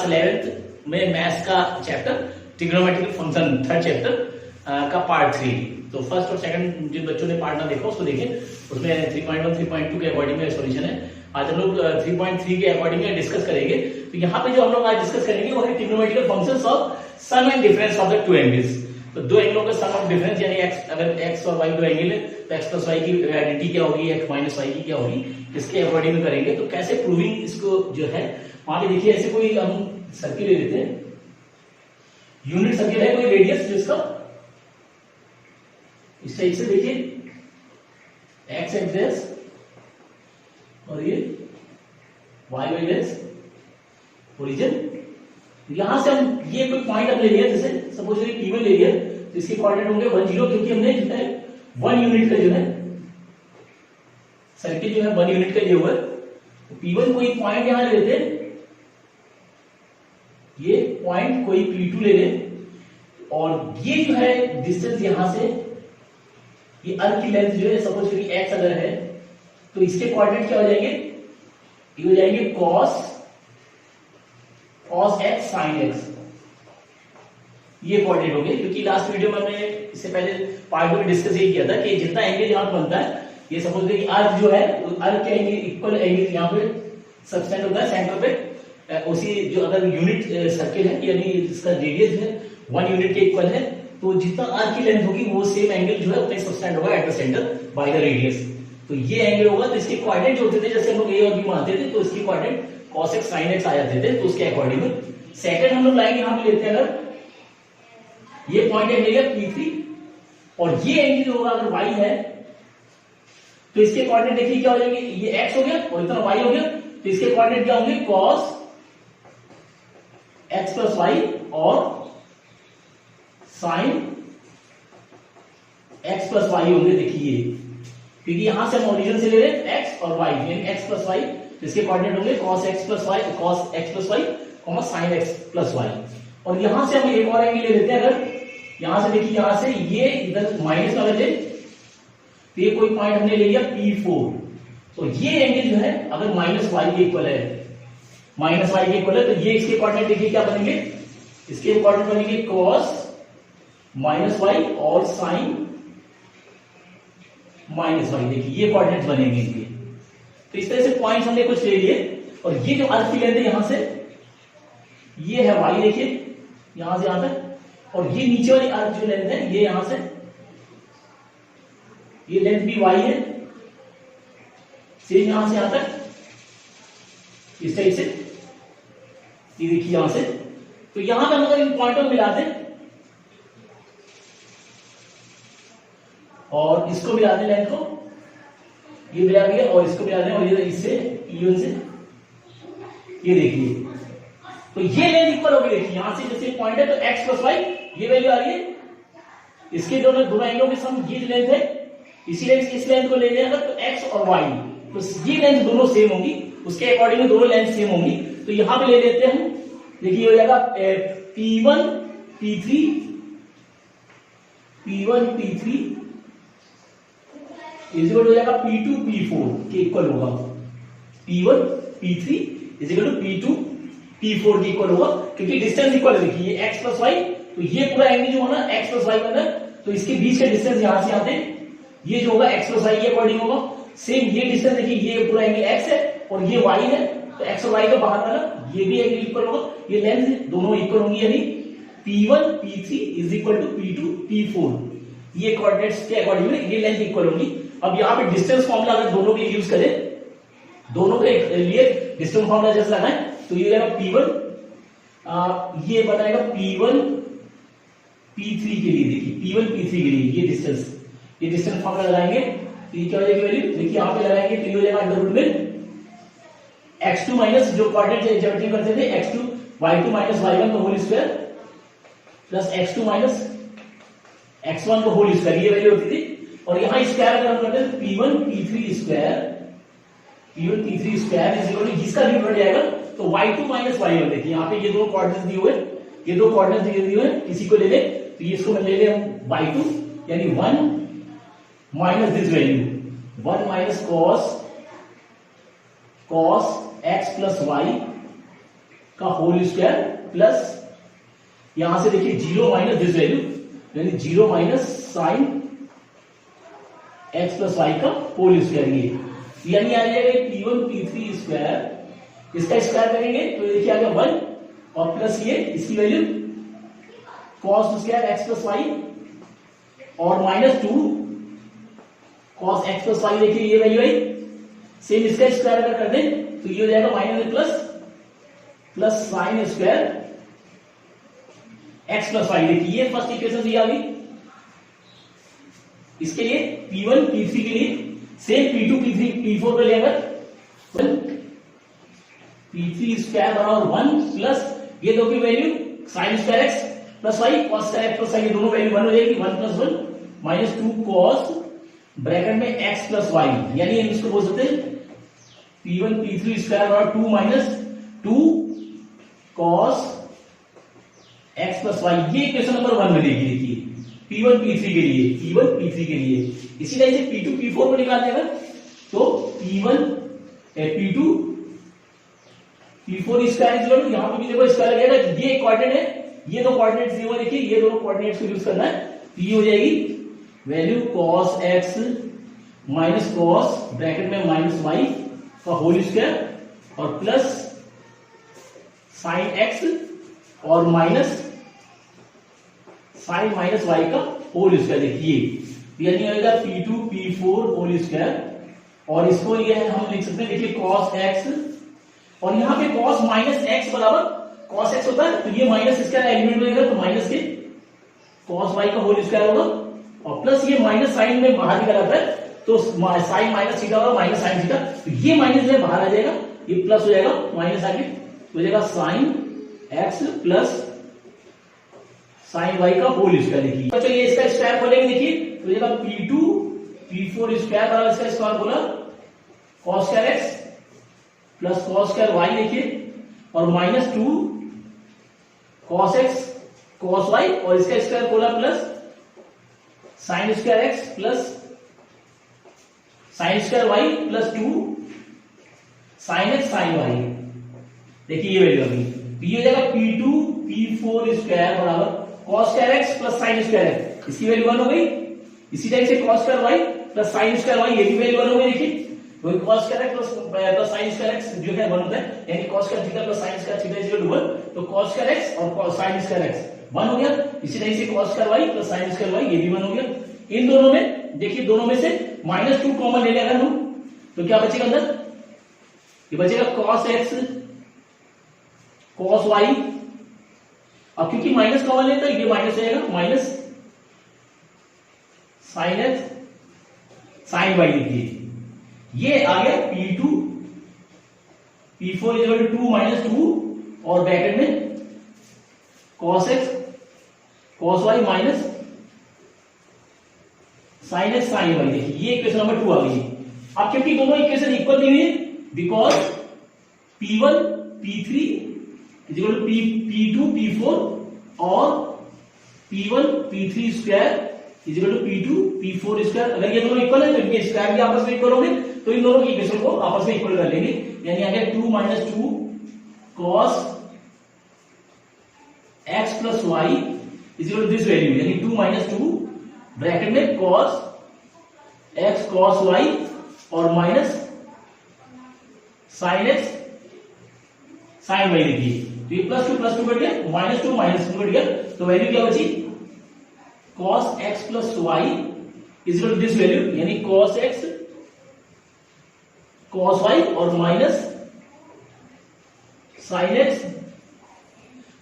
Class 11th में maths का chapter trigonometric function third chapter का पार्ट 3। तो फर्स्ट और सेकंड जिन बच्चों ने पार्ट ना देखा उसको देखें, उसमें 3.1 3.2 के अकॉर्डिंग में सॉल्यूशन है। आज हम लोग 3.3 के अकॉर्डिंग में डिस्कस करेंगे। तो यहाँ पे जो हम लोग आज डिस्कस करेंगे वो है trigonometric functions of sum and difference of the two angles. तो दो एंगलों का सम ऑफ डिफरेंस यानी x, अगर x और y दो एंगल है तो x प्लस y की आइडेंटिटी क्या होगी, x माइनस y की क्या होगी, इसके अकॉर्डिंग में करेंगे। तो कैसे प्रूविंग इसको जो है वहां पे देखिए, ऐसे कोई हम सर्किल ले लेते हैं, यूनिट सर्किल है कोई रेडियस जिसका इस टाइप से देखिए x एक्सिस और ये y एक्सिस ओरिजिन। यहां से हम ये कोई पॉइंट हमने लिया, जैसे सपोज ये P1 ले लिया तो इसके कोऑर्डिनेट होंगे 1 0, क्योंकि हमने जितना है 1 यूनिट का जो है सर्किल जो है 1 यूनिट का लिया हुआ है। तो P1 कोई पॉइंट यहां ले लेते हैं, ये पॉइंट कोई P2 ले ले, और ये जो है डिस्टेंस यहां से ये अर्क की लेंथ जो है सपोज करिए x अगर है तो इसके कोऑर्डिनेट क्या हो जाएंगे, ये हो जाएंगे cos x sin x, ये कोऑर्डिनेट होंगे। क्योंकि लास्ट वीडियो में हमने इससे पहले पार्ट में डिस्कस ये किया था कि जितना एंगल यहां बनता है, ये सपोज करिए अर्क जो है अर्क के एंगल इक्वल एंगल यहां पे सबटेंड होता है सेंटर पे, उसी जो अगर यूनिट सर्किल है यानी इसका रेडियस है 1 यूनिट के इक्वल है, तो जितना अर्क की लेंथ होगी वो सेम एंगल जो है उतना सबटेंड होगा at the centre by the radius. तो ये एंगल होगा, तो इसके कोऑर्डिनेट जो होते थे, जैसे हम लोग ए और बी मानते थे तो इसकी coordinate cos x sin x आ जाते थे। तो उसके अकॉर्डिंग सेकंड हम लोग लाइन यहां पे लेते हैं, अगर ये पॉइंट है लेगा P3 और ये एंगल जो होगा अगर y है तो इसके कोऑर्डिनेट देखिए क्या हो जाएंगे, ये x हो गया और इतना y हो गया, तो इसके कोऑर्डिनेट क्या होंगे cos x plus y और sin x plus y होंगे। देखिए क्योंकि यहां से हम ओरिजिन से ले रहे हैं x और y यानी x plus y, इसके कोऑर्डिनेट होंगे cos x plus y sin x plus y। और यहां से हम एक और एंगल ले लेते हैं, अगर यहां से देखिए यहां से ये इधर माइनस में ले तो ये कोई पॉइंट हमने ले लिया P4, तो ये एंगल जो है अगर माइनस y के इक्वल है, माइनस y के इक्वल है, तो ये इसके कोऑर्डिनेट देखिए क्या बनेंगे, इसके कोऑर्डिनेट बनेंगे cos माइनस y और sin माइनस y। देखिए ये कोऑर्डिनेट बनेंगे इनके। तो इस तरह से पॉइंट्स हमने कुछ ले लिए, और ये जो अर्क की लेंथ है यहां से ये है y, देखिए यहां से यहां तक, और ये नीचे वाली अर्क जो लेंथ है ये यहां से ये लेंथ भी y है, सेम यहां से यहां तक इस टाइप से, ये देखिए यहां से। तो यहां पे हम अगर इन पॉइंटों को मिलाते हैं और इसको मिला दें लेंथ को, ये मिला दिया और इसको मिला दें, और ये इससे P1 से ये देखिए, तो ये लेंथ इक्वल होगी। देखिए यहां से जैसे पॉइंट है तो x प्लस y ये वैल्यू आ रही है, इसके दोनों एंगलों के सम ये लेंथ है, इसीलिए इस लेंथ को ले लें अगर तो x और y, तो ये लेंथ दोनों सेम होंगी, उसके अकॉर्डिंग में दोनों लेंथ सेम होंगी। तो यहां पे ले लेते हैं, देखिए हो जाएगा P1 P3 इक्वल हो जाएगा P2 P4 के इक्वल होगा, P1 P3 equal to P2 P4 के इक्वल होगा, क्योंकि डिस्टेंस इक्वल है। देखिए ये x प्लस y, तो ये पूरा एंगल जो होगा x प्लस y बना, तो इसके बीच का डिस्टेंस यहां से आते ये जो होगा x प्लस y के अकॉर्डिंग होगा। सेम ये डिस्टेंस देखिए, ये पूरा एंगल x है और ये y है, तो x और y का बाहर वाला ये भी एंगल इक्वल होगा, ये लेंथ दोनों इक्वल होंगी, यानी P1 P3 is equal to P2 P4, ये कोऑर्डिनेट्स के अकॉर्डिंग में ये लेंथ इक्वल होगी। अब यहाँ पे डिस्टेंस फॉर्मूला अगर दोनों के यूज करें, दोनों के लिए डिस्टेंस फॉर्मूला जैसे लगाएं तो ये रहेगा P1 ये बनाएगा P1 P3 के लिए। देखिए P1 P3 के लिए ये डिस्टेंस फॉर्मूला लगाएंगे तो ये क्या हो जाएगी वैल्यू, देखिए यहाँ पे लगाएंगे तो ये हो जाएगा अंडर रूट में x2 माइनस जो कोऑर्डिनेट ज्योमेट्री करते थे x2 y2 माइनस y1 का whole square plus x2 minus x1 का होल स्क्वायर, ये वैल्यू होती थी। और यहां स्क्वायर अगर हम करते हैं P1 P3 square is equal to जिसका रूट बढ़ जाएगा तो y2 माइनस y1। देखिए यहाँ पे ये दो कोऑर्डिनेट्स दिए हुए, ये दो कोऑर्डिनेट्स दिए हुए, किसी को ले ले तो ये इसको ले ले हम y2 यानी 1 minus this value 1 minus cos x plus y का होल स्क्वायर प्लस यहां से देखिए 0 माइनस दिस वैल्यू, यानी 0 minus sine x plus y का होल स्क्वायर, ये यानी आ जाएगा P1 P3 स्क्वायर, इसका स्क्वायर करेंगे तो देखिए आ गया 1 और प्लस ये इसकी value cos square x plus Y और minus 2 cos x plus Y, देखिए ये वैल्यू आई सेम, इसका स्क्वायर अगर कर दें तो ये हो जाएगा minus plus sine square x plus Y, देखिए ये फर्स्ट इक्वेशन दी आ गई। इसके लिए P1 P3 के लिए सेम P2 P3 P4 पे लेकर P3 स्क्वायर बराबर 1 प्लस ये दो की value sine square x plus y cos square x plus y, दोनों वैल्यू 1 हो जाएगी, 1 प्लस 1 माइनस 2 कॉस ब्रैकेट में एक्स प्लस वाई, यानी हम इसको बोल सकते हैं P1 P3 स्क्वायर बराबर 2 minus 2 cos x plus y, ये इक्वेशन नंबर 1 में देखिए, देखिए P1 P3 के लिए, P1 P3 के लिए। इसी तरह से P2 P4 को निकालते हैं तो P1 P2 P4 square is equal to, यहां पे भी देखो स्क्वायर लगेगा, ये कोऑर्डिनेट है, ये दो कोऑर्डिनेट्स दिए हुए देखिए, ये दोनों कोऑर्डिनेट्स को यूज करना है, तो ये हो जाएगी value cos x minus cos bracket में माइनस वाई का होल स्क्वायर और प्लस साइन x और माइनस साइन माइनस वाई का होल स्क्वायर, देखिए यानी आएगा P2 P4 होल स्क्वायर और इसको ये है हम लिख सकते हैं, देखिए cos x और यहाँ पे cos माइनस एक्स बराबर cos x होता है, तो ये माइनस इसका एलिमेंट रहेगा तो माइनस के cos y का होल स्क्वायर होगा और प्लस ये माइनस साइन में बाहर निकल आता है तो साइन माइनस थीटा होगा माइनस साइन थीटा, तो ये माइनस जो बाहर आ जाएगा, ये प्लस हो जाएगा माइनस आगे हो जाएगा sine x plus sine y का होल स्क्वायर, देखिए तो चलिए इसका स्क्वायर खोलेंगे, देखिए तो जाएगा P2 P4 स्क्वायर बराबर इसका स्क्वायर बोला cos square x plus cos square y, देखिए और minus 2 cos x cos y और इसका स्क्वायर बोला plus sine square x plus sine square y plus 2 sine x sine y, देखिए ये वैल्यू अभी ये हो जाएगा P2 P4 स्क्वायर बराबर cos square x plus sine square x, इसकी वैल्यू 1 हो गई। इसी टाइप से cos square y plus sine square y, ये भी वैल्यू 1 हो गई, देखिए वही cos square x plus sine square x जो है 1 होता है, यानी cos square theta plus sine square theta is equal to 1, तो cos स्क्वायर x और साइन स्क्वायर x 1 हो गया। इसी तरह से cos square y plus sine square y, ये भी 1 हो गया। इन दोनों में देखिए, दोनों में से -2 कॉमन ले लें अगर हम, तो क्या बचेगा अंदर, ये बचेगा cos x cos y, अब क्योंकि माइनस कॉमन लेते हैं ये माइनस हो जाएगा, minus sine x sine y, देखिए ये आ गया P2 P4 equal to 2 minus 2 और ब्रैकेट में cos x cos y minus sine x sine y, देखिए ये इक्वेशन नंबर 2 आ गई। अब क्योंकि दोनों इक्वेशन इक्वल दी हुई है, because P1 P3 equal to P2 P4 और P1 P3 square equal to P2 P4 square, अगर ये दोनों इक्वल है तो इनके स्क्वायर भी आपस में इक्वल होंगे, तो इन दोनों की इक्वेशन को आपस में इक्वल कर लेंगे, यानी आ गया 2 minus 2 cos x plus y equal to this value, यानी 2 माइनस 2 ब्रैकेट में cos x cos y और minus sine x sine y, देखिए तो ये प्लस टू कट गया, माइनस टू कट गया, तो वैल्यू क्या बची cos x plus y is equal to this value, यानी cos x cos y और minus sine x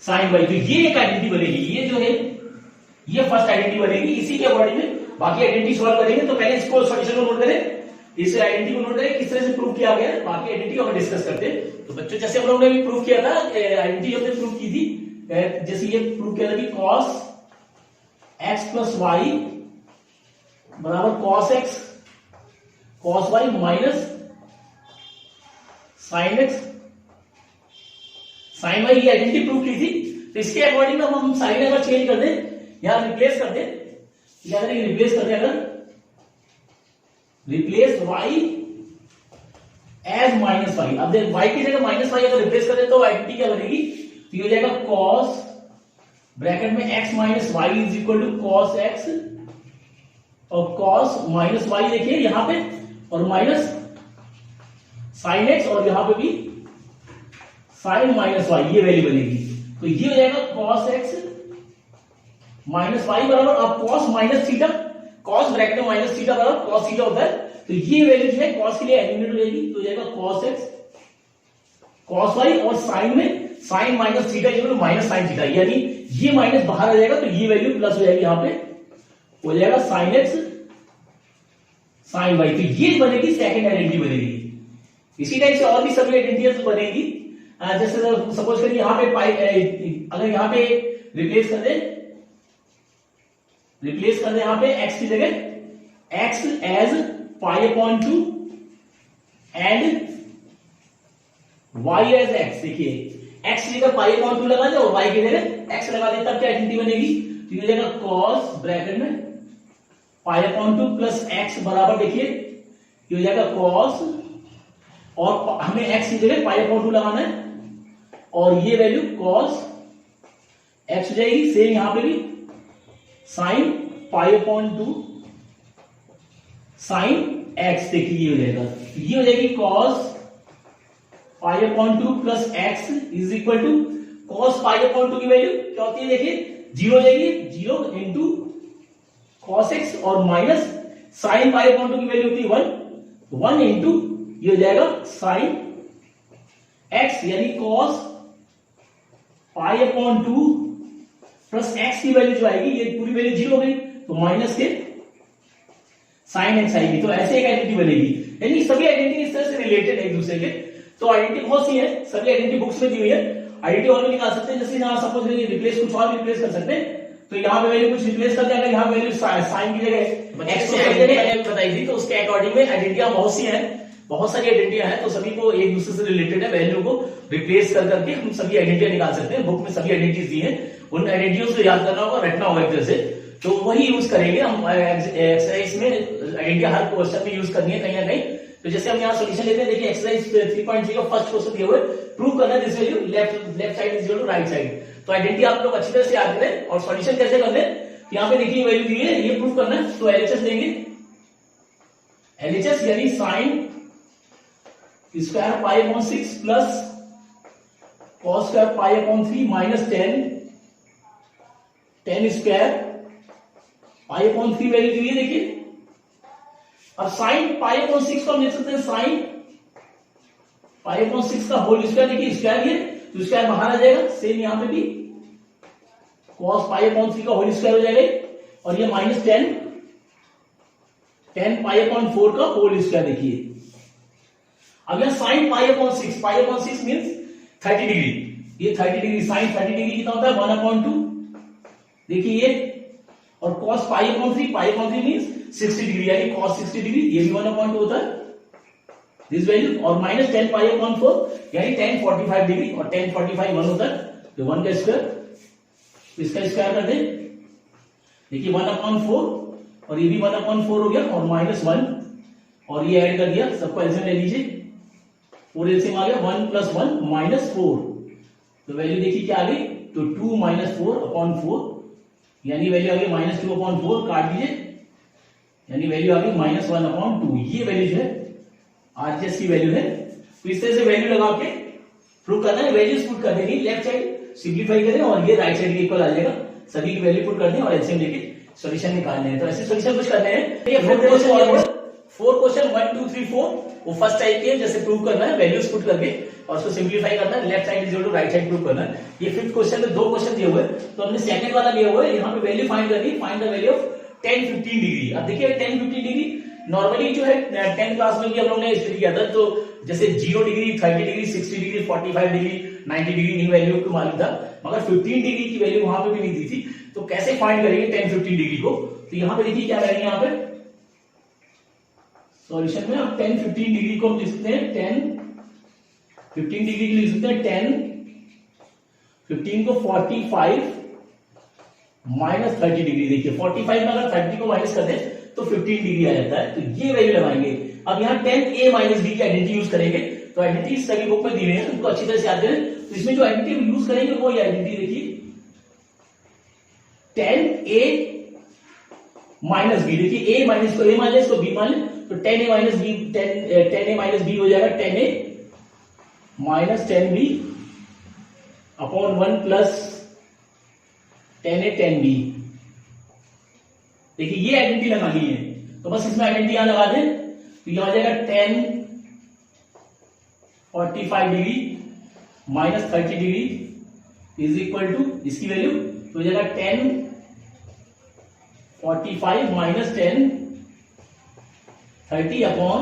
sine y, तो ये एक आइडेंटिटी बनेगी, ये जो है ये फर्स्ट आइडेंटिटी बनेगी। इसी के अकॉर्डिंग में बाकी आइडेंटिटी सॉल्व करेंगे, तो पहले इसको सॉल्यूशन को नोट करें, इस आइडेंटिटी को नोट करें किस तरह से प्रूव किया गया है, बाकी आइडेंटिटी और डिस्कस करते हैं। तो बच्चों जैसे हम लोगों ने भी प्रूव किया था, आइडेंटिटी हमने प्रूव की थी, जैसे ये प्रूव किया था कि cos x प्लस वाई बराबर cos x cos y minus sine x sine y, ये आइडेंटिटी प्रूव की थी। तो इसके अकॉर्डिंग हम साइन अगर चेंज कर दें, यहां रिप्लेस कर दें, रिप्लेस कर दें, अगर replace y as minus y. अब देख y की जगह माइनस वाई अगर रिप्लेस करें तो आइडेंटिटी क्या बनेगी, तो ये हो जाएगा cos ब्रैकेट में x minus y is equal to cos x और cos माइनस वाई देखिए यहां पे और माइनस साइन एक्स और यहां पे भी साइन माइनस वाई, ये वैल्यू बनेगी। तो ये हो जाएगा cos एक्स माइनस वाई बराबर अब cos minus theta, cos bracket में माइनस थीटा बराबर cos थीटा होता है। तो ये वैल्यू जो है cos के लिए एलिमिनेट हो जाएगी, तो हो जाएगा cos x cos y और sin में sin minus theta equal to minus sin theta, यानी ये माइनस बाहर आ जाएगा तो ये वैल्यू प्लस हो जाएगी, यहां पे हो जाएगा sin x sin y। तो ये बनेगी सेकंड आइडेंटिटी बनेगी। इसी टाइप से और भी सभी आइडेंटिटीज बनेगी। जैसे सपोज करिए यहां पे अगर यहां पे रिप्लेस कर दे यहां पे x की जगह x as pi upon 2 and y as x। देखिए x की जगह पाई अपॉन 2 लगा दे और y की जगह x लगा दे, तब क्या आइडेंटिटी बनेगी, तो ये जाएगा cos ब्रैकेट में पाई अपॉन 2 प्लस x बराबर देखिए ये हो जाएगा cos और हमें x की जगह पाई अपॉन 2 लगाना है और ये वैल्यू cos x हो जाएगी। सेम यहां पे भी sin पाई अपॉन 2 sin x, देखिए ये हो जाएगा, ये हो जाएगी cos pi upon 2 plus x is equal to cos pi upon 2 की वैल्यू क्या होती है, देखिए 0 हो जाएगी, 0 इंटू cos x और माइनस sin पाई अपॉन 2 की वैल्यू होती है 1 इंटू ये हो जाएगा sin x, यानी cos pi upon 2 plus x की वैल्यू जो आएगी ये पूरी वैल्यू 0 हो गई तो माइनस के sin x आएगी। तो ऐसे एक आइडेंटिटी बनेगी, यानी सभी आइडेंटिटी इस तरह से रिलेटेड है एक दूसरे के। तो आइडेंटिटी बहुत सी है, सभी आइडेंटिटी बुक्स में दी हुई है। आइडेंटिटी और भी निकाल सकते हैं, जैसे यहां सपोज करिए रिप्लेस कुछ और रिप्लेस कर सकते हैं, तो यहां पे वैल्यू कुछ रिप्लेस कर देगा, यहां वैल्यू sin की जगह x को बताई थी, तो उसके अकॉर्डिंग में आइडेंटिटियां बहुत सी हैं, बहुत सारी आइडेंटिटियां हैं, तो सभी को एक दूसरे से रिलेटेड है, वैल्यू को रिप्लेस कर करके हम सभी आइडेंटिटियां निकाल सकते हैं। बुक में सभी आइडेंटिटीज दी हैं, उन आइडेंटिटीज को याद करना होगा, रटना होगा एक तरह से, तो वही यूज करेंगे हम एक्सरसाइज में। आइडेंटिटी हर क्वेश्चन में यूज करनी है कहीं ना कहीं। तो जैसे हम यहाँ सॉल्यूशन लेते हैं, देखिए एक्सरसाइज 3.3 का फर्स्ट क्वेश्चन दिया हुआ है, प्रूव करना this value left side is equal to right side. तो आइडेंटिटी आप लोग अच्छी तरह से याद करें और सॉल्यूशन कैसे करते हैं, यहाँ पे देखिए वैल्यू दी है, ये प्रूव करना है, तो एलएचएस देंगे, एलएचएस यानी sine square pi upon 6 plus cos square pi upon 3 minus 10 square pi upon 3 value दी है। देखिए अब साइन पाई अपॉन 6 को हम लिख सकते हैं साइन पाई अपॉन 6 का होल स्क्वायर, देखिए स्क्वायर ये तो स्क्वायर बाहर आ जाएगा, सेम यहां पे भी कॉस पाई अपॉन 3 का होल स्क्वायर हो जाएगा और ये माइनस 10 पाई अपॉन 4 का होल स्क्वायर। देखिए अब यहां sign pi upon 6 means 30 degree, ये 30 डिग्री साइन 30 डिग्री कितना होता है 1/2, देखिए ये, और cos pi upon 3 means 60 degree, यानी cos 60 डिग्री, ये भी 1/2 होता है दिस वैल्यू, और माइनस 10 पाई अपॉन 4 यानी 10 45 डिग्री, और 10 45 1 होता है, तो 1 का स्क्वायर, इसका स्क्वायर कर दे, देखिए 1/4 और ये भी 1/4 हो गया और माइनस 1 और ये ऐड कर दिया, सबको एलसीएम ले लीजिए, 4 एलसीएम आ गया, 1 + 1 -4, तो वैल्यू देखिए क्या आ गई, तो 2 - 4/4 यानी वैल्यू आ गई -2/4, काट दीजिए, यानी वैल्यू आ गई -1/2। ये वैल्यू जो है आरएचएस की वैल्यू है। तो इस तरह से वैल्यू लगा के प्रूव करना है, वैल्यूज पुट कर देनी, लेफ्ट साइड सिंप्लीफाई करें और ये राइट साइड के इक्वल आ जाएगा, सभी की वैल्यू पुट कर दें और एलसीएम लेके सॉल्यूशन निकालने हैं। तो ऐसे सॉल्यूशन कुछ करने हैं, ये 4 क्वेश्चन 1 2 3 4 वो फर्स्ट टाइप के, जैसे प्रूव करना है वैल्यूज पुट करके और उसको सिंप्लीफाई करना है, left side is equal to right side prove करना है। ये 5th क्वेश्चन में 2 क्वेश्चन दिए हुए हैं, तो हमने सेकंड वाला लिया हुआ है, यहाँ पे वैल्यू फाइंड करनी है, find the value of 10 15 degree. अब देखिए 10 15 डिग्री नॉर्मली जो है 10 क्लास में भी हम लोग ने स्टडी किया था, तो जैसे 0 degree 30 degree 60 degree 45 degree 90 degree in value को मालूम था, मगर 15 डिग्री की वैल्यू वहां पे भी नहीं दी थी, तो कैसे फाइंड करेंगे 10 15 डिग्री को। तो यहाँ पे देखिए क्या करेंगे, यहाँ पे सॉल्यूशन में अब 10 15 डिग्री को हम लिख सकते हैं, 10 15 डिग्री के लिख सकते हैं 10 15 को 45 माइनस 30 डिग्री। देखिए 45 में अगर 30 को माइनस कर दें तो 15 डिग्री आ जाता है, तो ये वैल्यू लगाएंगे अब यहाँ 10a माइनस बी की आइडेंटिटी यूज करेंगे। तो आइडेंटिटी सभी बुक में दी हुई है, उनको अच्छी तरह से याद करें। तो इसमें जो आइडेंटिटी यूज करेंगे वो ये आइडेंटिटी देखिए 10a माइनस बी। देखिए a माइनस को a मान ले, इसको b मान ले, तो 10a minus B 10a minus B हो जाएगा 10a minus 10b upon 1 plus 10a 10b। देखिए ये आइडेंटिटी लगानी है, तो बस इसमें आइडेंटिटी यहां लगा दें, तो यह आ जाएगा 10 45 degree minus 30 degree is equal to इसकी वैल्यू तो हो जाएगा 10 45 माइनस 10 30 अपॉन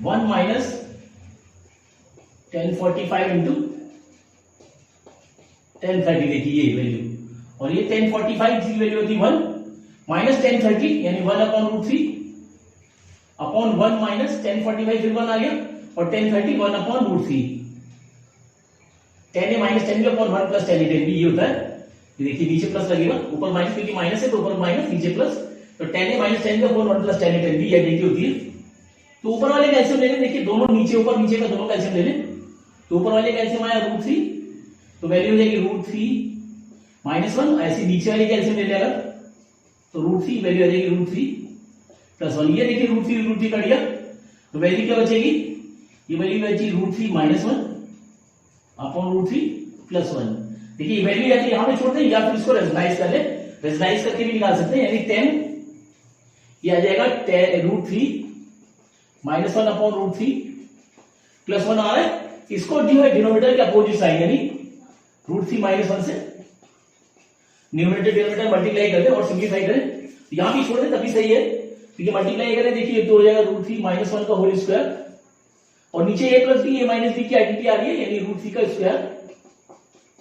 1 माइनस 10 45 इंटू 10 30। देखिए ये वैल्यू, और ये 10 45 की वैल्यू होती 1 माइनस 10 30 यानी 1 अपॉन रूट 3 अपॉन 1 माइनस 10 45 फिर 1 आ गया और 10 30 1 upon root 3 10a minus 10b upon 1 plus 10a 10b ये होता है। देखिए नीचे प्लस लगेगा, ऊपर माइनस क्योंकि माइनस है तो ऊपर माइनस नीचे प्लस, तो 10a minus 10b upon 1 plus 10a 10b ये आइडेंटिटी होती है। तो ऊपर वाले कैल्शियम ले लें, देखिए दोनों नीचे ऊपर नीचे का दोनों कैल्शियम ले लें, तो ऊपर वाले कैल्शियम आया रूट 3 तो वैल्यू हो जाएगी रूट 3 माइनस 1। ऐसे नीचे वाले कैल्शियम ले लेगा तो रूट 3 वैल्यू आ जाएगी रूट 3 प्लस 1। ये देखिए रूट 3 कट गया तो वैल्यू क्या बचेगी, ये वैल्यू बचेगी root 3 minus 1 upon root 3 plus 1। देखिए वैल्यू या तो यहां पे छोड़ दें या फिर इसको रेजोनाइज कर ले, रेजोनाइज करके भी निकाल सकते हैं, यानी 10 ये आ जाएगा root 3 minus 1 upon root 3 plus 1 आ रहा है। इसको डिनोमिनेटर के अपोजिट साइन यानी रूट 3 माइनस 1 से न्यूमरेटर डिनोमिनेटर मल्टीप्लाई कर दे और सिंप्लीफाई करें, तो यहां भी छोड़ दे तभी सही है। तो ये मल्टीप्लाई करें, देखिए तो हो जाएगा रूट 3 माइनस 1 का होल स्क्वायर और नीचे a plus B a minus B की आइडेंटिटी आ रही है यानी रूट 3 का स्क्वायर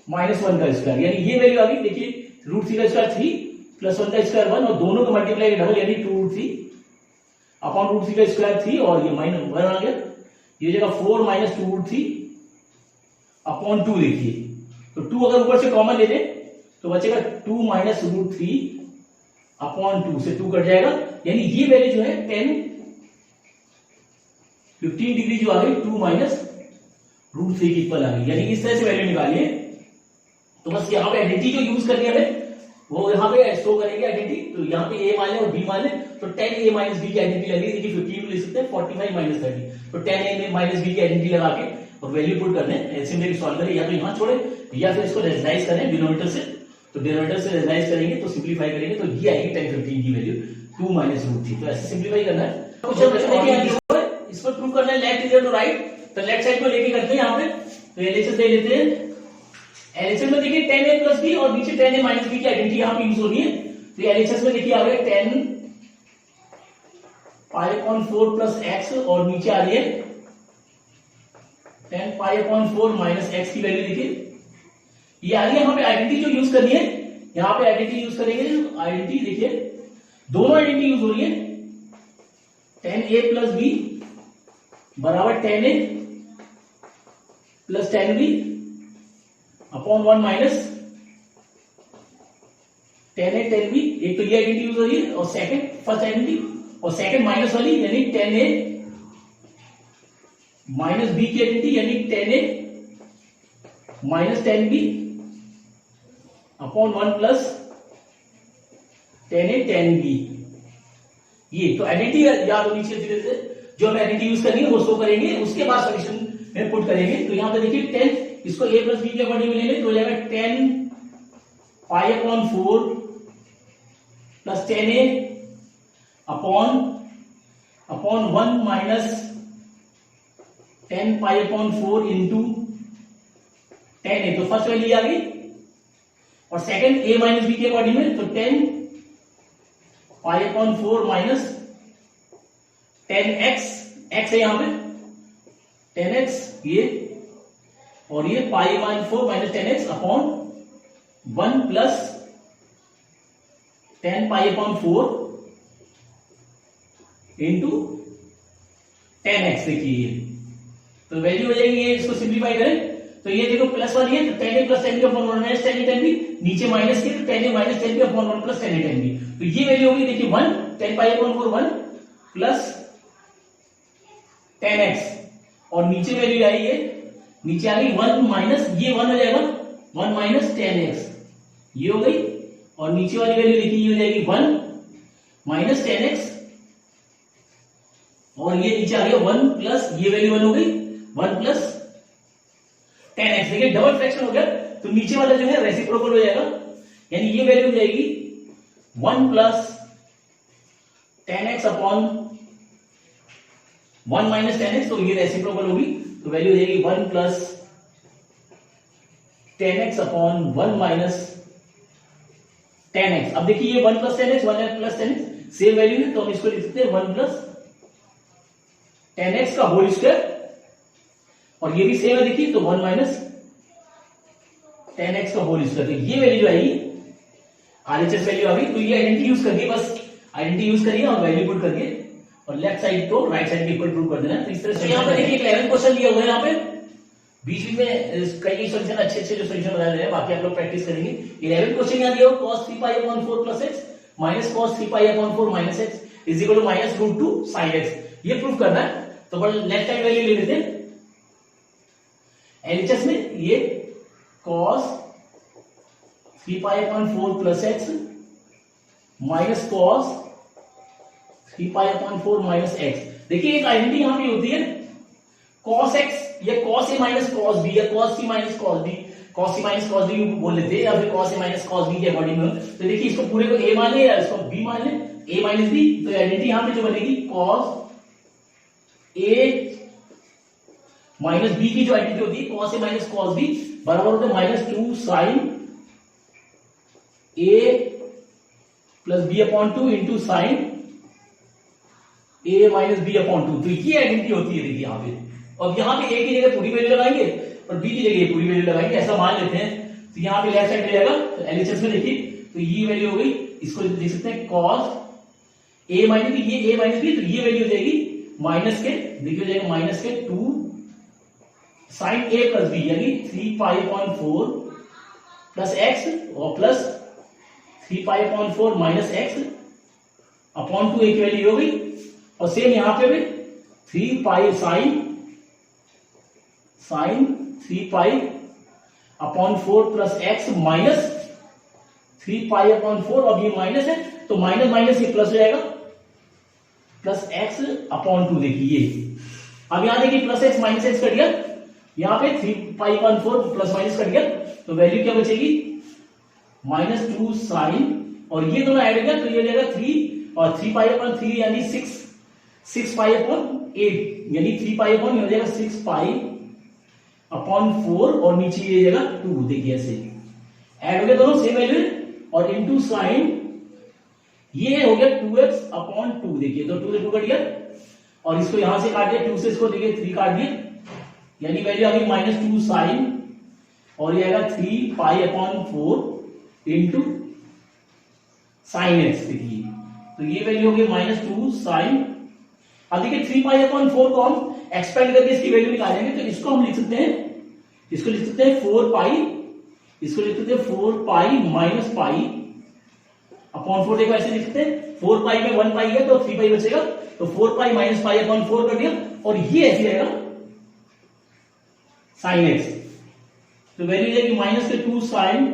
माइनस 1 का स्क्वायर, यानी ये वैल्यू आ गई। देखिए रूट 3 का स्क्वायर 3 प्लस 1 का स्क्वायर 1 और दोनों को मल्टीप्लाई डबल यानी 2 रूट 3 अपॉन रूट 3 का स्क्वायर 3 और ये माइनस 1 आ गया, ये जगह 4 माइनस 2 रूट 3 अपॉन 2। देखिए तो 2 अगर ऊपर से कॉमन ले लें तो बचेगा 2 माइनस रूट 3 अपॉन 2 से 2 कट जाएगा, यानी ये वैल्यू जो है 15 डिग्री जो आ गई 2 माइनस रूट 3 की इक्वल आ गई, यानी इस तरह से वैल्यू निकालिए। तो बस यहाँ पे आइडेंटिटी जो यूज करनी है हमें वो यहाँ पे शो करेंगे आइडेंटिटी, तो यहाँ पे a मान ले और b मान ले, तो 10a माइनस b की आइडेंटिटी लगी, देखिए 15 ले सकते हैं 45 माइनस 30, तो 10a माइनस b की आइडेंटिटी लगा के और वैल्यू पुट करने ऐसे में सॉल्व करें, या तो यहाँ छोड़े या फिर इसको रेजोनाइज करें डिनोमिनेटर से, तो डिनोमिनेटर से रेजोनाइज करेंगे तो सिंप्लीफाई करेंगे तो ये आएगी 10 15 की वैल्यू 2 माइनस रूट 3। तो ऐसे सिंप्लीफाई करना है। इसको प्रूव करना है लेफ्ट इज टू राइट, तो लेफ्ट साइड को लेके करते हैं यहाँ पे, तो एलएचएस ले लेते हैं। एलएचएस में देखिए 10a प्लस b और नीचे 10a माइनस b की आइडेंटिटी यहाँ पे यूज हो रही है, तो एलएचएस में देखिए आ गया 10 पाई अपॉन 4 प्लस x और नीचे आ रही है 10 पाई अपॉन 4 माइनस x की वैल्यू देखिए ये आ रही है। यहाँ पे आइडेंटिटी जो यूज करनी है, यहाँ पे आइडेंटिटी यूज करेंगे, आइडेंटिटी देखिए दोनों आइडेंटिटी यूज हो रही है 10a प्लस b बराबर 10a plus 10b upon 1 minus 10a 10b। एक तो ये आइडेंटिटी यूज हो रही है और सेकंड फर्स्ट आइडेंटिटी और सेकंड माइनस वाली यानी 10a माइनस b की आइडेंटिटी यानी 10a minus 10b upon 1 plus 10a 10b। ये तो आइडेंटिटी याद होनी चाहिए, धीरे धीरे जो हमें आइडेंटिटी यूज करनी है वो शो करेंगे, उसके बाद सॉल्यूशन में पुट करेंगे। तो यहां पे देखिए 10 इसको a प्लस b के अकॉर्डिंग में लेंगे तो हो जाएगा 10 पाई upon 4 plus 10a upon 1 minus 10 पाई अपॉन 4 इंटू 10a। तो फर्स्ट वैल्यू आ गई और सेकंड a माइनस b के अकॉर्डिंग में, तो 10 पाई अपॉन 4 माइनस 10x, x है यहां पे 10x ये और ये पाई upon 4 minus 10x upon 1 plus 10 पाई अपॉन 4 इंटू 10x। देखिए तो वैल्यू हो जाएगी, ये इसको सिंप्लीफाई करें तो ये देखो प्लस 1 है तो 10a plus 10b upon 1 minus 10a 10b, नीचे माइनस के तो 10a minus 10b upon 1 plus 10a 10b, तो ये वैल्यू होगी देखिए 1 10 पाई अपॉन 4 1 प्लस 10x और नीचे वैल्यू आई है, नीचे आ गई 1 माइनस, ये 1 हो जाएगा 1 माइनस 10x, ये हो गई, और नीचे वाली वैल्यू लिखी ये हो जाएगी 1 माइनस 10x, और ये नीचे आ गया 1 प्लस, ये वैल्यू 1 हो गई 1 प्लस 10x। देखिए डबल फ्रैक्शन हो गया, तो नीचे वाला जो है रेसिप्रोकल हो जाएगा, यानी ये वैल्यू हो जाएगी 1 plus 10x upon 1 minus 10x, तो ये रेसिप्रोकल होगी, तो वैल्यू हो जाएगी 1 plus 10x upon 1 minus 10x। अब देखिए ये 1 plus 10x 1 plus 10x same value है, तो हम इसको लिख सकते हैं 1 प्लस 10x का होल स्क्वायर, और ये भी सेम है देखिए, तो 1 माइनस 10x का होल स्क्वायर। तो ये वैल्यू जो आएगी आरएचएस वैल्यू आ गई, तो ये आइडेंटिटी यूज करिए, बस आइडेंटिटी यूज करिए और वैल्यू पुट करिए, और लेफ्ट साइड को राइट साइड के इक्वल प्रूव कर देना। तो इस तरह से यहाँ पे देखिए 11 क्वेश्चन दिया हुआ है, यहाँ पे बीच में कई सोल्यूशन अच्छे जो सोल्यूशन बनाए रहे हैं, बाकी आप लोग प्रैक्टिस करेंगे। 11 क्वेश्चन यहाँ दिया हो, cos 3 pi upon 4 plus x minus cos 3 pi upon 4 minus x is equal to minus root 2 sine x, ये प्रूव करना है। तो लेफ्ट साइड वैल्यू ले लेते हैं एलएचएस में, ये cos 3 pi upon 4 plus x minus cos 3 pi upon 4 minus x। देखिए एक आइडेंटिटी यहां पे होती है cos x या cos a minus cos b या cos c minus cos b, cos c minus cos b बोल लेते हैं, या फिर cos a minus cos b के अकॉर्डिंग में। तो देखिए इसको पूरे को a मान ले या इसको b मान ले, a माइनस b, तो आइडेंटिटी यहां पे जो बनेगी cos a माइनस b की जो आइडेंटिटी होती है cos a minus cos b बराबर होता है minus 2 sin a plus b upon 2 into sign a minus b upon 2। तो ये आइडेंटिटी होती है देखिए यहाँ पे। अब यहाँ पे a की जगह पूरी वैल्यू लगाएंगे और b की जगह पूरी वैल्यू लगाएंगे, ऐसा मान लेते हैं। तो यहाँ पे लेफ्ट साइड में जाएगा, तो एलएचएस में देखिए, तो ये वैल्यू हो गई, इसको लिख सकते हैं cos a माइनस b, ये a माइनस b, तो ये वैल्यू हो जाएगी माइनस के, देखिए हो जाएगा माइनस के 2 साइन a प्लस b, यानी 3 पाई अपॉन 4 प्लस x और plus 3 pi upon 4 minus x upon 2 a की वैल्यू हो गई, और सेम यहां पे भी 3 pi sine 3 pi upon 4 plus x minus 3 pi upon 4, अब ये माइनस है तो माइनस माइनस ये प्लस हो जाएगा, प्लस x अपॉन 2। देखिए अब यहां देखिए plus x minus x cut गया, यहां पे 3 pi upon 4 plus minus cut गया, तो वैल्यू क्या बचेगी माइनस 2 साइन, और ये दोनों ऐड हो गया तो ये हो जाएगा 3 और 3 पाई अपॉन 3 यानी 6 पाई अपॉन 8, यानी 3 पाई अपॉन हो जाएगा 6 पाई अपॉन 4, और नीचे ये जगह 2, देखिए ऐसे ऐड हो गया दोनों सेम वैल्यू, और इनटू साइन ये हो गया 2x अपॉन 2, देखिए तो 2 से 2 कट गया, और इसको यहां से काट दिया, 2 से इसको देखिए 3 काट दिया, यानी वैल्यू आ गई माइनस 2 साइन, और ये आएगा 3 pi upon 4 into sine x, देखिए तो ये वैल्यू हो गई माइनस 2 साइन। अब देखिए 3 पाई अपॉन 4 को हम एक्सपेंड करके इसकी वैल्यू निकालेंगे, तो इसको हम लिख सकते हैं, इसको लिख सकते हैं 4 पाई, इसको लिख सकते हैं 4 पाई माइनस पाई अपॉन 4, देखो ऐसे लिख सकते हैं, 4 पाई में 1 पाई है तो 3 पाई बचेगा, तो 4 पाई माइनस पाई अपॉन 4 कर दिया, और ये ऐसे रहेगा साइन एक्स, तो वैल्यू जाएगी माइनस के 2 साइन,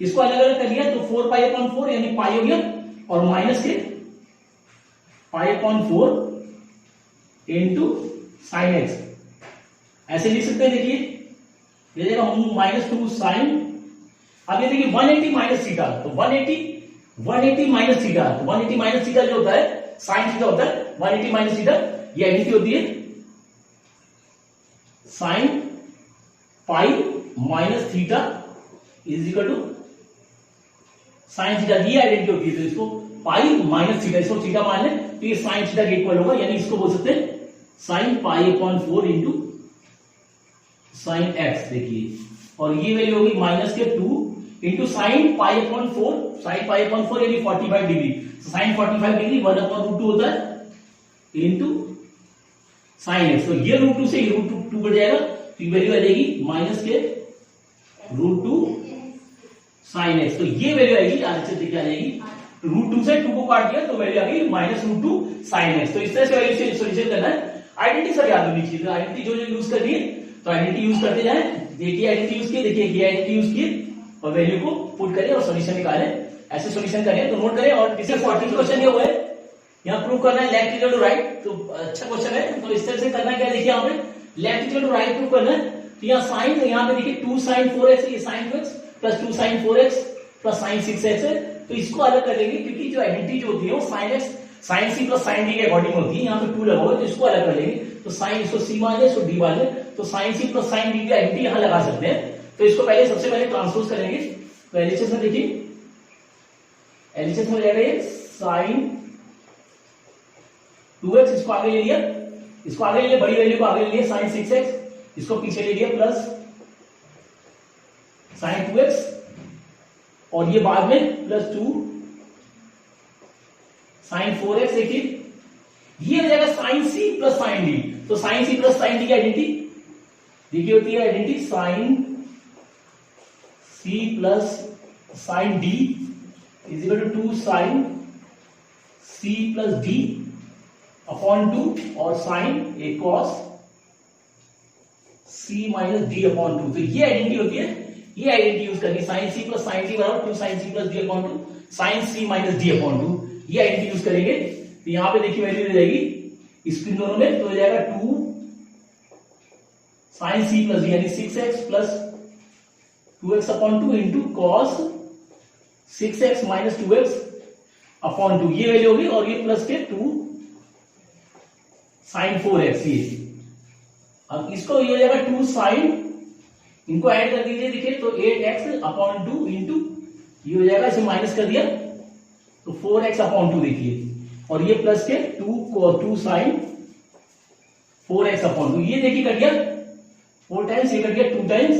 इसको अलग अलग कर लिया तो 4 पाई अपॉन 4 यानी पाई हो गया, और माइनस के पाई अपॉन 4 इंटू साइन एक्स, ऐसे लिख सकते हैं। देखिए ये देखा माइनस 2 साइन, अब ये देखिए 180 माइनस थीटा, तो 180 माइनस थीटा, तो 180 माइनस थीटा जो होता है साइन थीटा होता है, 180 माइनस थीटा ये आइडेंटिटी होती है sine pi minus theta is equal to sine theta, ये आइडेंटिटी होती है। तो इसको पाई माइनस थीटा, इसको थीटा मान लें तो ये साइन थीटा के इक्वल होगा, यानी इसको बोल सकते हैं sine pi upon 4 into sine x, देखिए, और ये वैल्यू होगी माइनस के 2 into sine pi upon 4, sine pi upon 4 यानी 45 degree, sine 45 degree 1 upon root 2 होता है इंटू साइन एक्स, तो ये रूट 2 से रूट 2 कट जाएगा, तो वैल्यू आ जाएगी माइनस के रूट 2 साइन एक्स, तो ये वैल्यू आएगी आंसर देखिए आ जाएगी रूट 2 से 2 को काट दिया तो वैल्यू आ गई माइनस रूट 2 साइन एक्स। तो इस तरह से वैल्यू से सॉल्यूशन करना है, आइडेंटिटी सब याद होनी चाहिए, तो आइडेंटिटी जो जो यूज करनी है तो आइडेंटिटी यूज करते जाए। देखिए आइडेंटिटी यूज की, देखिए ये आइडेंटिटी यूज की और वैल्यू को पुट करें और सॉल्यूशन निकालें। ऐसे सॉल्यूशन करें तो नोट करें। और इससे 14 क्वेश्चन ये हुआ है, यहाँ प्रूव करना है लेफ्ट इक्वल टू राइट, तो अच्छा क्वेश्चन है। तो इस तरह से करना क्या, देखिए यहाँ पे left equal to right prove करना है। तो यहाँ साइन, यहाँ पे देखिए 2 sin 4x, ये sin 2x plus 2 sin 4x plus sin 6x है। तो इसको अलग कर लेंगे, क्योंकि जो आइडेंटिटी जो होती है वो sin x sin c plus sin d के अकॉर्डिंग होती है। यहाँ पे 2 लगा हुआ है, तो इसको अलग कर लेंगे। तो sin इसको c मान ले, इसको d मान ले, तो sin c plus sin d की आइडेंटिटी यहाँ लगा सकते हैं। तो इसको पहले सबसे पहले ट्रांसपोज करेंगे। तो एलएचएस में देखिए, एलएचएस में जाएगा ये sin 2x, इसको आगे ले लिया, इसको आगे ले लिया, बड़ी वैल्यू को आगे ले लिया sin 6x, इसको पीछे ले लिया प्लस sin 2x, और ये बाद में प्लस 2 sin 4x। देखिए ये हो जाएगा sin c plus sin d। तो sin c plus sin d की आइडेंटिटी देखिए होती है identity sin c plus sin d is equal to 2 sin c plus d upon 2 और sin a cos c minus d upon 2। तो ये identity होती है, ये आइडेंटिटी यूज करनी, sin c plus sin d बराबर 2 sin c plus d upon 2 sin c minus d upon 2। ये identity use करेंगे। तो यहां पे देखिए वैल्यू दे जाएगी इसकी दोनों में, तो हो जाएगा 2 sin c प्लस d यानी 6x plus 2x upon 2 into cos 6x minus 2x upon 2, ये वैल्यू होगी। और ये प्लस के 2 sin 4x ये। अब इसको ये हो जाएगा 2 sin, इनको ऐड कर दीजिए, देखिए तो 8x अपॉन 2 इंटू ये हो जाएगा, इसे माइनस कर दिया तो 4x अपॉन 2 देखिए, और ये प्लस के 2 sin 4x अपॉन 2, ये देखिए कट गया 4 टाइम्स, ये कट गया 2 टाइम्स,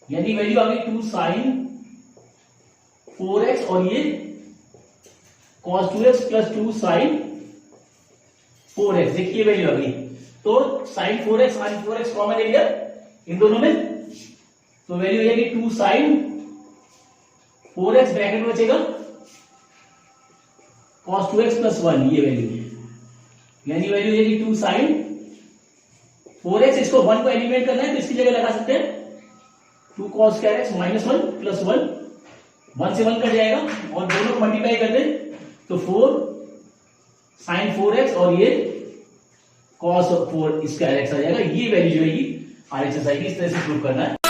यानी वैल्यू आ गई 2 sin 4x और ये cos 2x plus 2 sin 4x, देखिए वैल्यू आ गई। तो sin 4x कॉमन ले लिया इन दोनों में, तो वैल्यू हो जाएगी 2 sin 4x, ब्रैकेट में बचेगा cos 2x प्लस 1, ये वैल्यू, यानी वैल्यू हो जाएगी 2 sin 4x। इसको 1 को एलिमिनेट करना है तो इसकी जगह लगा सकते हैं 2 cos square x minus 1 plus 1, 1 से 1 कट जाएगा और दोनों को मल्टीप्लाई कर दें तो 4 sin 4x और ये cos 4 स्क्वायर x आ जाएगा। ये वैल्यू जो है आरएचएस आएगी। इस तरह से प्रूव करना है।